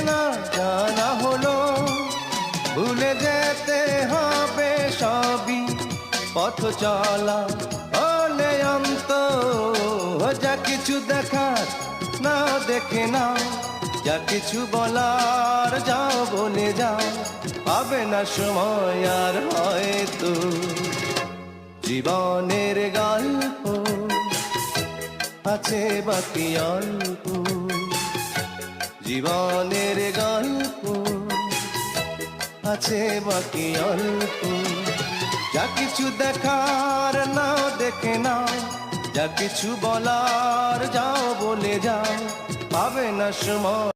না জানা হলো, ভুলে যেতে হবে সবই পথ চলা হলে অন্ত। যা কিছু দেখার না দেখে না, যা কিছু বলার যাও বলে যাও, পাবে না সময় আর হয়তো। জীবনের গল্প আছে বাকি অল্প, জীবনের গল্প আছে বাকি অল্প। যা কিছু দেখার নাও দেখে নাও, যা কিছু বলার যাও বলে যাও, পাবে না সময়